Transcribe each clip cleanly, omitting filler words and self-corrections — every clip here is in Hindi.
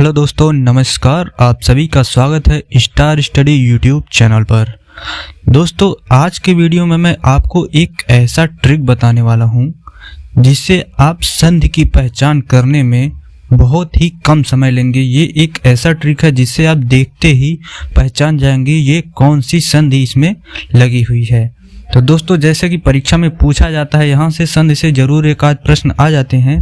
हेलो दोस्तों, नमस्कार। आप सभी का स्वागत है स्टार स्टडी यूट्यूब चैनल पर। दोस्तों, आज के वीडियो में मैं आपको एक ऐसा ट्रिक बताने वाला हूं जिससे आप संधि की पहचान करने में बहुत ही कम समय लेंगे। ये एक ऐसा ट्रिक है जिससे आप देखते ही पहचान जाएंगे ये कौन सी संधि इसमें लगी हुई है। तो दोस्तों, जैसे कि परीक्षा में पूछा जाता है, यहाँ से संधि से जरूर एक आध प्रश्न आ जाते हैं,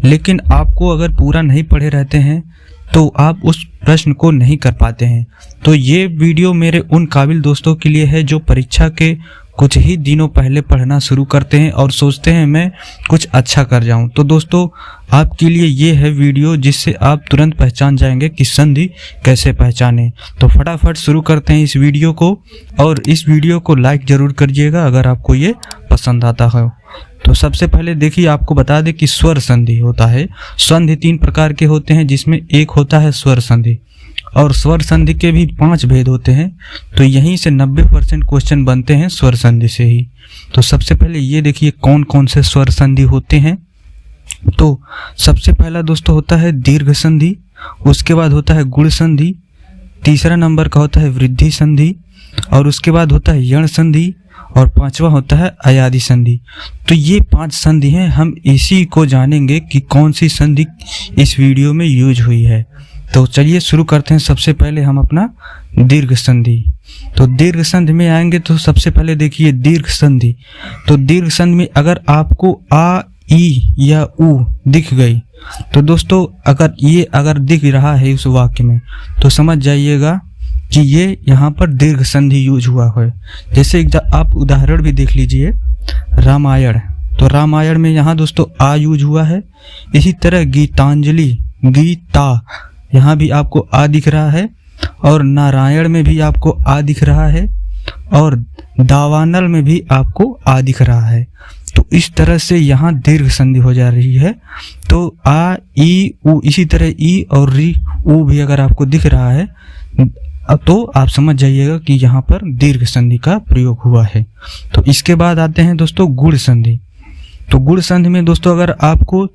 लेकिन आपको अगर पूरा नहीं पढ़े रहते हैं तो आप उस प्रश्न को नहीं कर पाते हैं। तो ये वीडियो मेरे उन काबिल दोस्तों के लिए है जो परीक्षा के कुछ ही दिनों पहले पढ़ना शुरू करते हैं और सोचते हैं मैं कुछ अच्छा कर जाऊं। तो दोस्तों, आपके लिए ये है वीडियो जिससे आप तुरंत पहचान जाएंगे कि संधि कैसे पहचाने। तो फटाफट शुरू करते हैं इस वीडियो को, और इस वीडियो को लाइक जरूर करिएगा अगर आपको ये पसंद आता है। तो सबसे पहले देखिए, आपको बता दें कि स्वर संधि होता है। संधि 3 प्रकार के होते हैं, जिसमें एक होता है स्वर संधि, और स्वर संधि के भी 5 भेद होते हैं। तो यहीं से 90% क्वेश्चन बनते हैं स्वर संधि से ही। तो सबसे पहले ये देखिए कौन कौन से स्वर संधि होते हैं। तो सबसे पहला दोस्तों होता है दीर्घ संधि, उसके बाद होता है गुण संधि, तीसरा नंबर का होता है वृद्धि संधि, और उसके बाद होता है यण संधि, और 5वां होता है अयादि संधि। तो ये 5 संधि हैं। हम इसी को जानेंगे कि कौन सी संधि इस वीडियो में यूज हुई है। तो चलिए शुरू करते हैं। सबसे पहले हम अपना दीर्घ संधि। तो दीर्घ संधि में आएंगे तो सबसे पहले देखिए दीर्घ संधि। तो दीर्घ संधि में अगर आपको आ, ई या उ दिख गई तो दोस्तों अगर दिख रहा है उस वाक्य में तो समझ जाइएगा कि ये यहाँ पर दीर्घ संधि यूज हुआ है। जैसे आप उदाहरण भी देख लीजिए, रामायण। तो रामायण में यहाँ दोस्तों आ यूज हुआ है। इसी तरह गीतांजलि, गीता, यहाँ भी आपको आ दिख रहा है, और नारायण में भी आपको आ दिख रहा है, और दावानल में भी आपको आ दिख रहा है। तो इस तरह से यहाँ दीर्घ संधि हो जा रही है। तो आ, ई, उ, इसी तरह ई और री, उ भी अगर आपको दिख रहा है तो आप समझ जाइएगा कि यहाँ पर दीर्घ संधि का प्रयोग हुआ है। तो इसके बाद आते हैं दोस्तों गुण संधि। तो गुण संधि में दोस्तों अगर आपको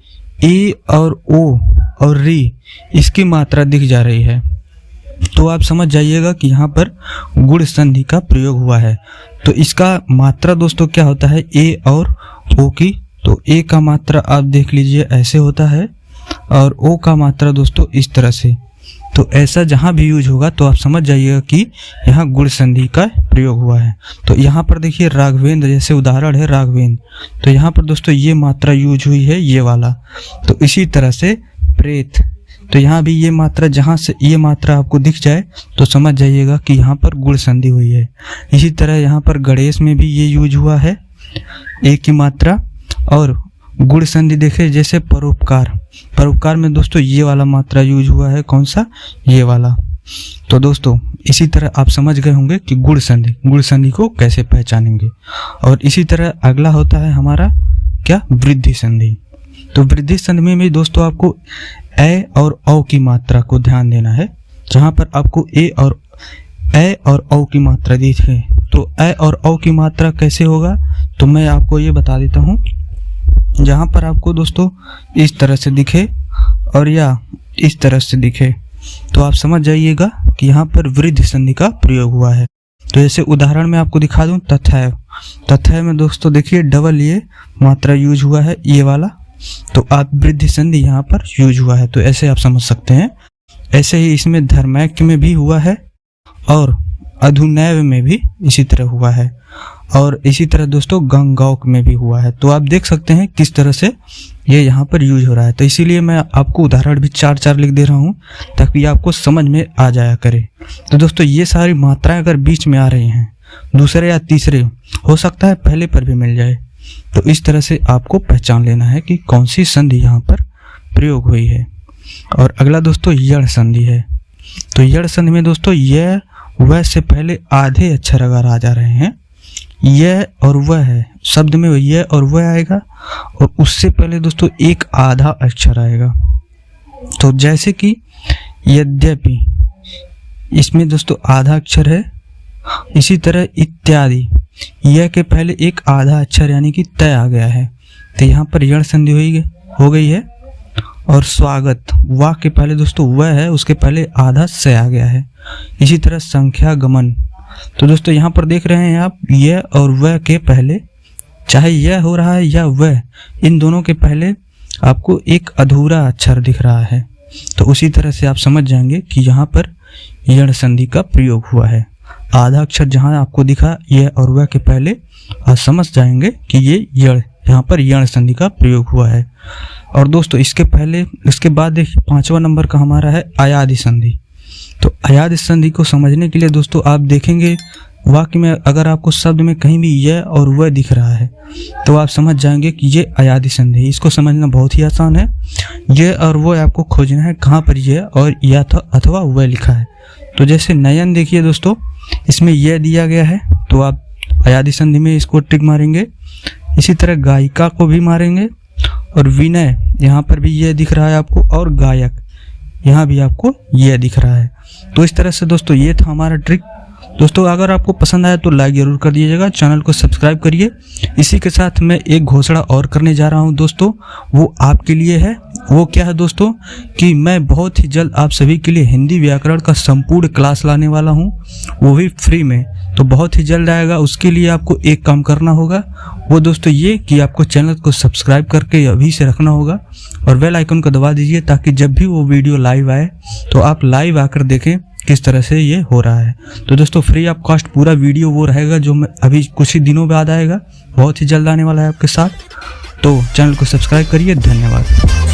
ए और ओ और री इसकी मात्रा दिख जा रही है तो आप समझ जाइएगा कि यहाँ पर गुण संधि का प्रयोग हुआ है। तो इसका मात्रा दोस्तों क्या होता है, ए और ओ की। तो ए का मात्रा आप देख लीजिए ऐसे होता है, और ओ का मात्रा दोस्तों इस तरह से। तो ऐसा जहां भी यूज होगा तो आप समझ जाइएगा कि यहाँ गुण संधि का प्रयोग हुआ है। तो यहाँ पर देखिए राघवेंद्र, जैसे उदाहरण है राघवेंद्र, तो यहाँ पर दोस्तों ये मात्रा यूज हुई है, ये वाला। तो इसी तरह से प्रेत, तो यहाँ भी ये मात्रा, जहाँ से ये मात्रा आपको दिख जाए तो समझ जाइएगा कि यहाँ पर गुण संधि हुई है। इसी तरह यहाँ पर गणेश में भी ये यूज हुआ है, एक की मात्रा। और गुण संधि देखे जैसे परोपकार, परोपकार में दोस्तों ये वाला मात्रा यूज हुआ है, कौन सा, ये वाला। तो दोस्तों इसी तरह आप समझ गए होंगे कि गुण संधि को कैसे पहचानेंगे। और इसी तरह अगला होता है हमारा क्या, वृद्धि संधि। तो वृद्धि संधि में भी दोस्तों आपको ए और औ की मात्रा को ध्यान देना है। जहां पर आपको ए और औ की मात्रा दी है, तो ए और औ की मात्रा कैसे होगा तो मैं आपको ये बता देता हूँ। जहां पर आपको दोस्तों इस तरह से दिखे और या इस तरह से दिखे तो आप समझ जाइएगा कि यहाँ पर वृद्धि संधि का प्रयोग हुआ है। तो जैसे उदाहरण में आपको दिखा दूं, तथैव में दोस्तों देखिए डबल ये मात्रा यूज हुआ है, ये वाला। तो आप वृद्धि संधि यहाँ पर यूज हुआ है, तो ऐसे आप समझ सकते हैं। ऐसे ही इसमें धर्मैक्य में भी हुआ है, और अधुनैव में भी इसी तरह हुआ है, और इसी तरह दोस्तों गंगौक में भी हुआ है। तो आप देख सकते हैं किस तरह से ये यहाँ पर यूज हो रहा है। तो इसीलिए मैं आपको उदाहरण भी 4-4 लिख दे रहा हूँ ताकि आपको समझ में आ जाया करे। तो दोस्तों ये सारी मात्राएं अगर बीच में आ रही हैं, दूसरे या तीसरे, हो सकता है पहले पर भी मिल जाए। तो इस तरह से आपको पहचान लेना है कि कौन सी संधि यहाँ पर प्रयोग हुई है। और अगला दोस्तों यण संधि है। तो यण संधि में दोस्तों यह वह से पहले आधे अक्षर अगर आ जा रहे हैं, यह और वह है, शब्द में यह और वह आएगा, और उससे पहले दोस्तों एक आधा अक्षर आएगा। तो जैसे कि यद्यपि, इसमें दोस्तों आधा अक्षर है। इसी तरह इत्यादि, यह के पहले एक आधा अक्षर यानी कि तय आ गया है, तो यहाँ पर यण संधि हो गई है। और स्वागत, वाह के पहले दोस्तों वह है, उसके पहले आधा से आ गया है। इसी तरह संख्या गमन, तो दोस्तों यहाँ पर देख रहे हैं आप, यह और वह के पहले, चाहे यह हो रहा है या वह, इन दोनों के पहले आपको एक अधूरा अक्षर दिख रहा है। तो उसी तरह से आप समझ जाएंगे कि यहाँ पर यण संधि का प्रयोग हुआ है। आधा अक्षर जहाँ आपको दिखा यह और वह के पहले, आप समझ जाएंगे कि ये यण, यहाँ पर यण संधि का प्रयोग हुआ है। और दोस्तों इसके बाद देखिए 5वां नंबर का हमारा है अयादि संधि। तो अयादि संधि को समझने के लिए दोस्तों आप देखेंगे वाक्य में अगर आपको शब्द में कहीं भी यह और वह दिख रहा है तो आप समझ जाएंगे कि ये अयादि संधि है। इसको समझना बहुत ही आसान है। यह और वह आपको खोजना है कहाँ पर यह और या अथवा वह लिखा है। तो जैसे नयन देखिए दोस्तों, इसमें यह दिया गया है तो आप अयादि संधि में इसको टिक मारेंगे। इसी तरह गायिका को भी मारेंगे, और विनय यहाँ पर भी यह दिख रहा है आपको, और गायक यहाँ भी आपको यह दिख रहा है। तो इस तरह से दोस्तों ये था हमारा ट्रिक। दोस्तों अगर आपको पसंद आया तो लाइक जरूर कर दीजिएगा, चैनल को सब्सक्राइब करिए। इसी के साथ मैं एक घोषणा और करने जा रहा हूं दोस्तों, वो आपके लिए है। वो क्या है दोस्तों कि मैं बहुत ही जल्द आप सभी के लिए हिंदी व्याकरण का संपूर्ण क्लास लाने वाला हूं, वो भी फ्री में। तो बहुत ही जल्द आएगा। उसके लिए आपको एक काम करना होगा, वो दोस्तों ये कि आपको चैनल को सब्सक्राइब करके अभी से रखना होगा और बेल आइकन को दबा दीजिए, ताकि जब भी वो वीडियो लाइव आए तो आप लाइव आकर देखें किस तरह से ये हो रहा है। तो दोस्तों फ्री ऑफ कॉस्ट पूरा वीडियो वो रहेगा जो मैं अभी कुछ ही दिनों बाद आएगा, बहुत ही जल्द आने वाला है आपके साथ। तो चैनल को सब्सक्राइब करिए। धन्यवाद।